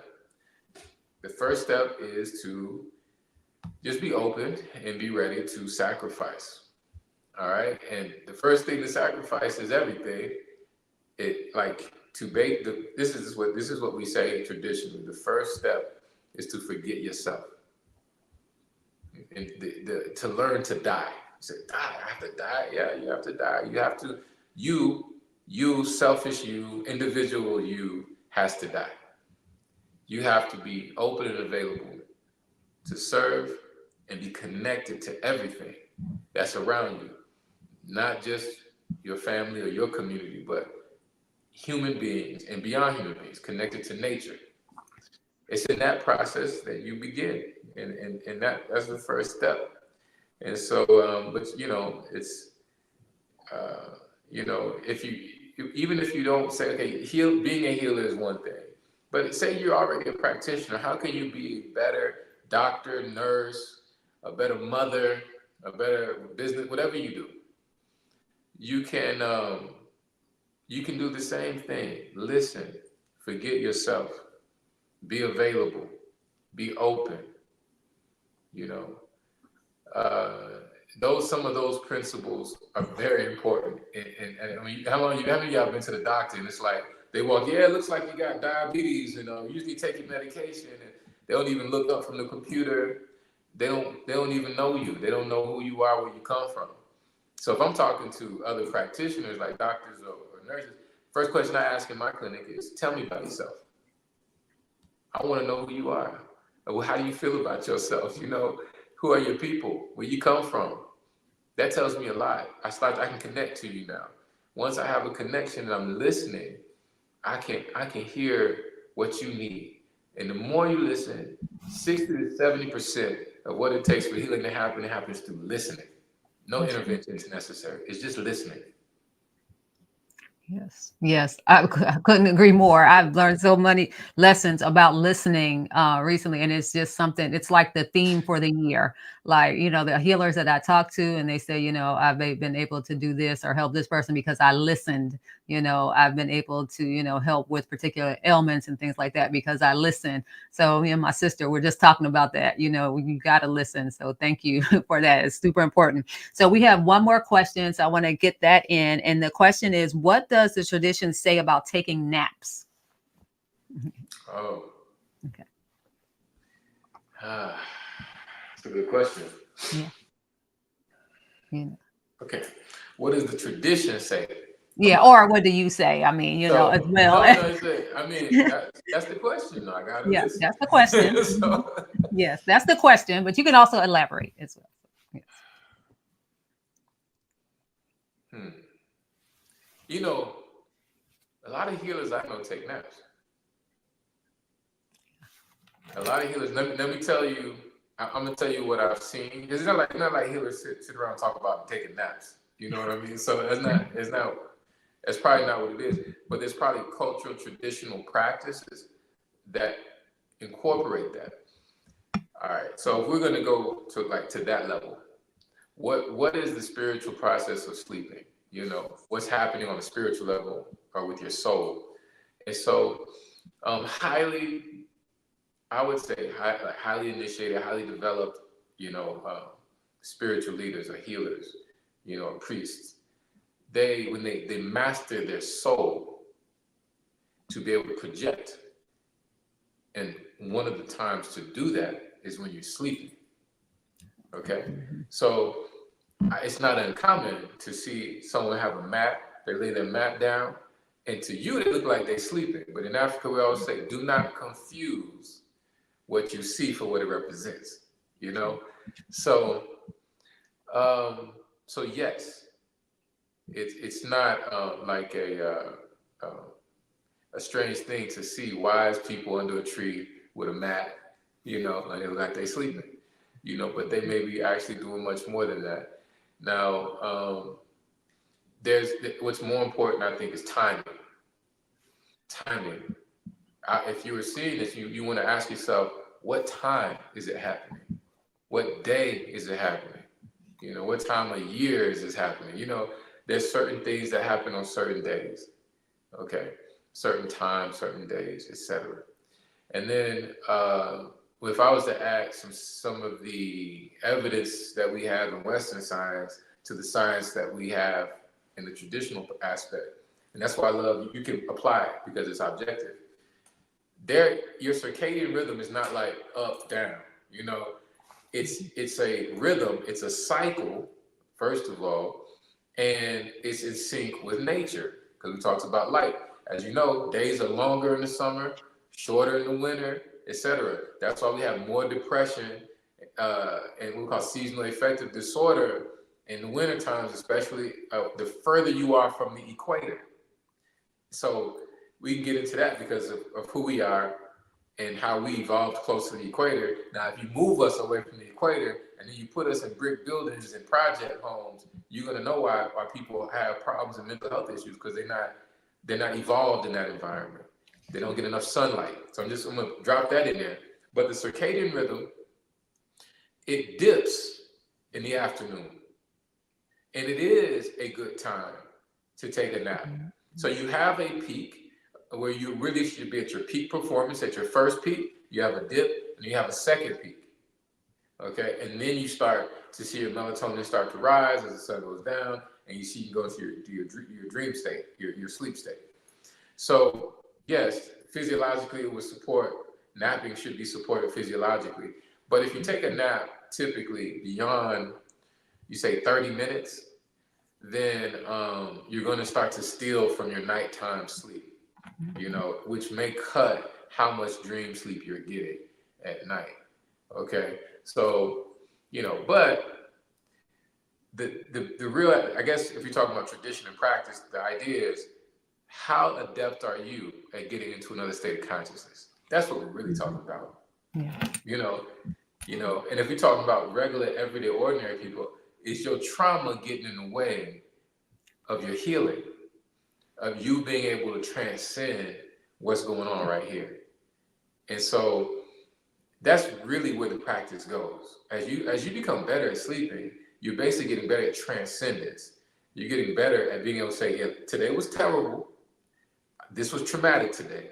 is to just be open and be ready to sacrifice. All right, and the first thing to sacrifice is everything. It like to bake the. This is what we say traditionally. The first step is to forget yourself, and to learn to die. You say, die. I have to die. Yeah, you have to die. You have to. You, selfish you, individual you, has to die. You have to be open and available to serve and be connected to everything that's around you, not just your family or your community, but human beings and beyond human beings, connected to nature. It's in that process that you begin, and that's the first step. And so, but it's if you even if you don't say, okay, being a healer is one thing, but say you're already a practitioner, how can you be a better doctor, nurse, a better mother, a better business, whatever you do? You can do the same thing. Listen, forget yourself, be available, be open. You know, some of those principles are very important. And I mean, how many of y'all been to the doctor and it's like they walk, yeah, it looks like you got diabetes, usually take your medication, and they don't even look up from the computer. They don't even know you. They don't know who you are, where you come from. So if I'm talking to other practitioners like doctors or nurses, first question I ask in my clinic is, tell me about yourself. I want to know who you are. Well, how do you feel about yourself? Who are your people? Where you come from? That tells me a lot. I can connect to you now. Once I have a connection and I'm listening, I can hear what you need. And the more you listen, 60 to 70% of what it takes for healing to happen, it happens through listening. No intervention is necessary. It's just listening. Yes, I couldn't agree more. I've learned so many lessons about listening recently, and it's just something. It's like the theme for the year. Like, the healers that I talk to, and they say, I've been able to do this or help this person because I listened. I've been able to, help with particular ailments and things like that because I listen. So me and my sister were just talking about that. You got to listen. So thank you for that. It's super important. So we have one more question. So I want to get that in. And the question is, what does the tradition say about taking naps? Oh. Okay. That's a good question. Yeah. Okay. What does the tradition say? Yeah, or what do you say? I mean, as well. That's the question. I gotta Yeah, listen. that's the question. Yes, that's the question, but you can also elaborate as well. Yes. A lot of healers I know take naps. A lot of healers. Let me tell you. I'm gonna tell you what I've seen. It's not like healers sit around and talk about taking naps. You know what I mean? So That's probably not what it is. But there's probably cultural, traditional practices that incorporate that. All right. So if we're gonna go to that level, what is the spiritual process of sleeping? What's happening on the spiritual level or with your soul? And so, I would say highly initiated, highly developed, spiritual leaders or healers, or priests. When they master their soul to be able to project, and one of the times to do that is when you're sleeping. Okay, so it's not uncommon to see someone have a mat. They lay their mat down, and to you they look like they're sleeping. But in Africa, we always say, do not confuse what you see for what it represents, you know? So, um, so yes, it's not like a strange thing to see wise people under a tree with a mat, and they look like they sleeping, but they may be actually doing much more than that. Now, there's what's more important, I think, is timing. Timing. If you were seeing this, you want to ask yourself, what time is it happening? What day is it happening? What time of year is this happening? There's certain things that happen on certain days. Okay, certain times, certain days, etc. And then, if I was to add some of the evidence that we have in Western science to the science that we have in the traditional aspect, and that's why I love you can apply it because it's objective. Your circadian rhythm is not like up down. It's a rhythm. It's a cycle, first of all, and it's in sync with nature because we talked about light. As you know, days are longer in the summer, shorter in the winter, etc. That's why we have more depression and what we call seasonal affective disorder in the winter times, especially the further you are from the equator. So we can get into that because of who we are and how we evolved close to the equator. Now, if you move us away from the equator and then you put us in brick buildings and project homes, you're gonna know why people have problems and mental health issues because they're not evolved in that environment. They don't get enough sunlight. So I'm gonna drop that in there. But the circadian rhythm, it dips in the afternoon, and it is a good time to take a nap. So you have a peak where you really should be at your peak performance, at your first peak. You have a dip, and you have a second peak. Okay, and then you start to see your melatonin start to rise as the sun goes down, and you see you go into your dream state, your sleep state. So yes, physiologically it would support napping should be supported physiologically. But if you take a nap typically beyond you say 30 minutes, then you're going to start to steal from your nighttime sleep, which may cut how much dream sleep you're getting at night. Okay, so but the real, I guess, if you're talking about tradition and practice, the idea is how adept are you at getting into another state of consciousness? That's what we're really talking about. Yeah. And if we're talking about regular, everyday, ordinary people, is your trauma getting in the way of your healing, of you being able to transcend what's going on right here? And so that's really where the practice goes. As you become better at sleeping, you're basically getting better at transcendence. You're getting better at being able to say, yeah, today was terrible. This was traumatic today.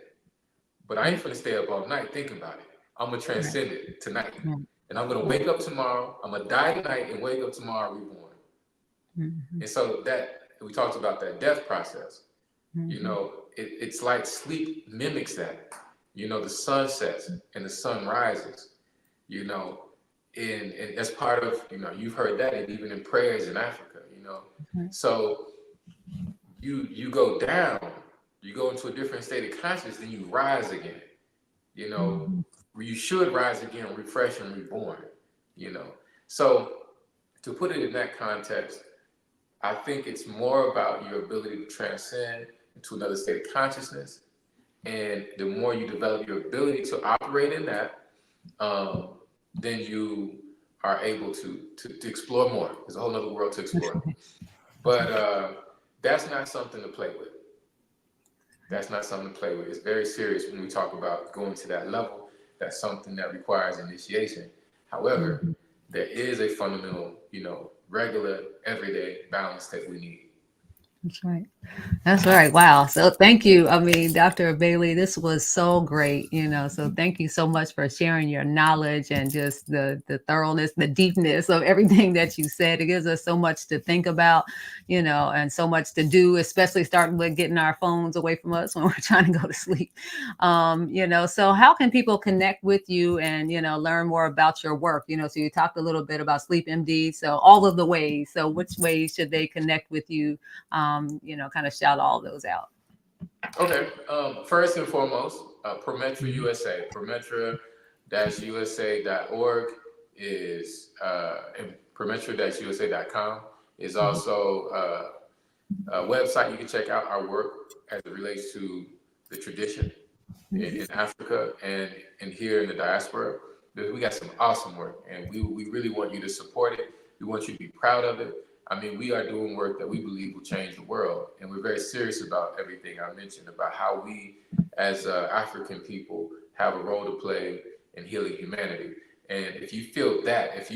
But I ain't gonna stay up all night thinking about it. I'm gonna transcend it tonight. And I'm gonna wake up tomorrow. I'm gonna die tonight and wake up tomorrow reborn. And so that we talked about that death process. It's like sleep mimics that. The sun sets and the sun rises. And that's part of you've heard that, and even in prayers in Africa. So you go down, you go into a different state of consciousness, then you rise again. Where you should rise again, refresh and reborn. So to put it in that context, I think it's more about your ability to transcend into another state of consciousness. And the more you develop your ability to operate in that, then you are able to explore more. There's a whole other world to explore. But that's not something to play with. That's not something to play with. It's very serious when we talk about going to that level. That's something that requires initiation. However, there is a fundamental, regular, everyday balance that we need. That's right. That's right. Wow. So thank you. I mean, Dr. Bailey, this was so great, so thank you so much for sharing your knowledge and just the thoroughness, the deepness of everything that you said. It gives us so much to think about, and so much to do, especially starting with getting our phones away from us when we're trying to go to sleep. So how can people connect with you and, learn more about your work? So you talked a little bit about Sleep MD. So all of the ways. So which ways should they connect with you? Kind of shout all those out. Okay. First and foremost, Prometra USA. Prometra Prometra-usa.org is and prometra-usa.com is Mhm. also a website you can check out our work as it relates to the tradition Mhm. in Africa and here in the diaspora. We got some awesome work, and we really want you to support it. We want you to be proud of it. I mean, we are doing work that we believe will change the world, and we're very serious about everything I mentioned about how we, as African people, have a role to play in healing humanity. And if you feel that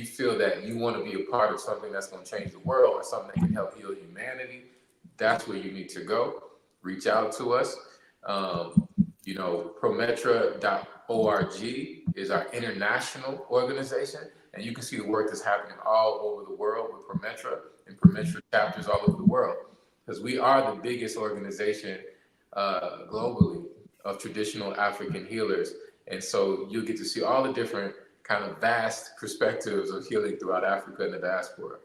you want to be a part of something that's going to change the world or something that can help heal humanity, that's where you need to go. Reach out to us. Um, Prometra.org is our international organization, and you can see the work that's happening all over the world with Prometra and Prometra chapters all over the world, because we are the biggest organization globally of traditional African healers, and so you'll get to see all the different kind of vast perspectives of healing throughout Africa and the diaspora.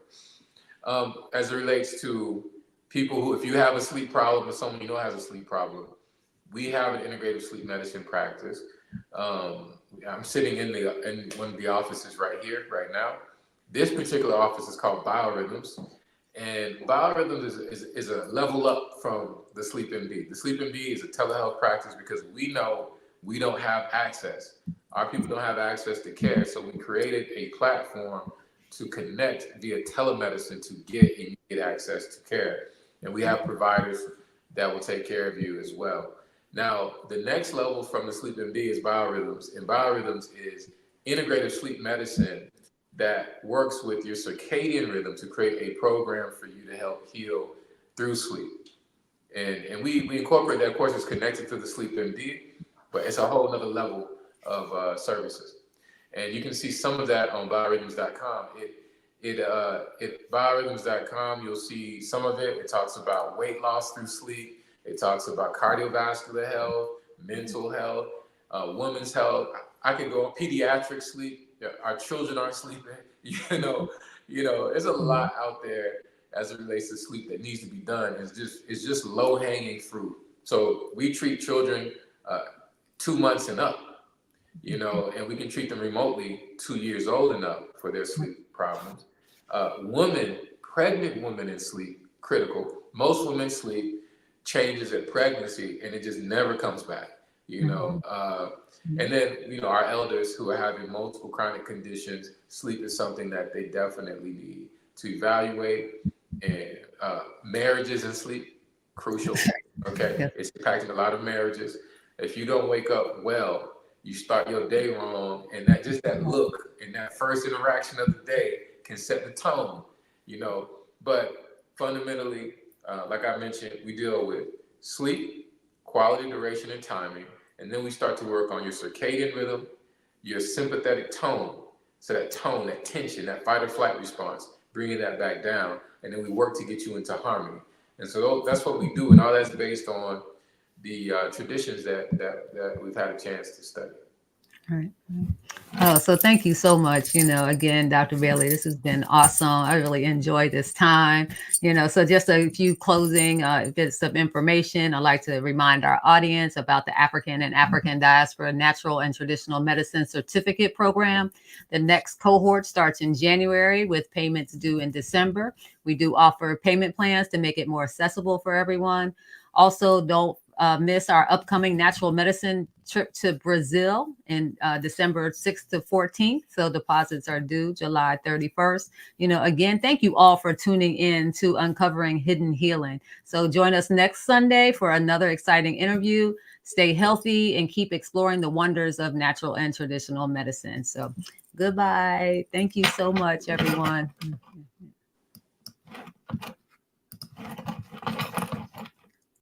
As it relates to people who, if you have a sleep problem or someone you know has a sleep problem, we have an integrative sleep medicine practice. I'm sitting in one of the offices right here, right now. This particular office is called Biorhythms, and Biorhythms is a level up from the Sleep MD. The Sleep MD is a telehealth practice because we know we don't have access. Our people don't have access to care, so we created a platform to connect via telemedicine to get immediate access to care, and we have providers that will take care of you as well. Now, the next level from the Sleep MD is Biorhythms, and Biorhythms is integrative sleep medicine that works with your circadian rhythm to create a program for you to help heal through sleep. And we incorporate that. Of course, it's connected to the Sleep MD, but it's a whole other level of services. And you can see some of that on biorhythms.com. Biorhythms.com, you'll see some of it. It talks about weight loss through sleep. It talks about cardiovascular health, mental health, women's health. I could go on pediatric sleep. Our children aren't sleeping. You know, there's a lot out there as it relates to sleep that needs to be done. It's just low hanging fruit. So we treat children 2 months and up, and we can treat them remotely 2 years old and up for their sleep problems. Pregnant women in sleep, critical. Most women sleep changes at pregnancy and it just never comes back. And then, our elders who are having multiple chronic conditions, sleep is something that they definitely need to evaluate. And marriages and sleep, crucial. Okay, Yes. it's impacting a lot of marriages. If you don't wake up well, you start your day wrong, and that look and that first interaction of the day can set the tone. You know, but fundamentally, like I mentioned, we deal with sleep, quality, duration, and timing, and then we start to work on your circadian rhythm, your sympathetic tone. So that tone, that tension, that fight or flight response, bringing that back down, and then we work to get you into harmony. And so that's what we do, and all that's based on the traditions that we've had a chance to study. All right. Oh, so thank you so much. Again, Dr. Bailey, this has been awesome. I really enjoyed this time. So just a few closing bits of information. I'd like to remind our audience about the African and African Diaspora Natural and Traditional Medicine Certificate Program. The next cohort starts in January with payments due in December. We do offer payment plans to make it more accessible for everyone. Also, don't miss our upcoming natural medicine trip to Brazil in December 6th to 14th. So deposits are due July 31st. Again, thank you all for tuning in to Uncovering Hidden Healing. So join us next Sunday for another exciting interview. Stay healthy and keep exploring the wonders of natural and traditional medicine. So goodbye. Thank you so much, everyone.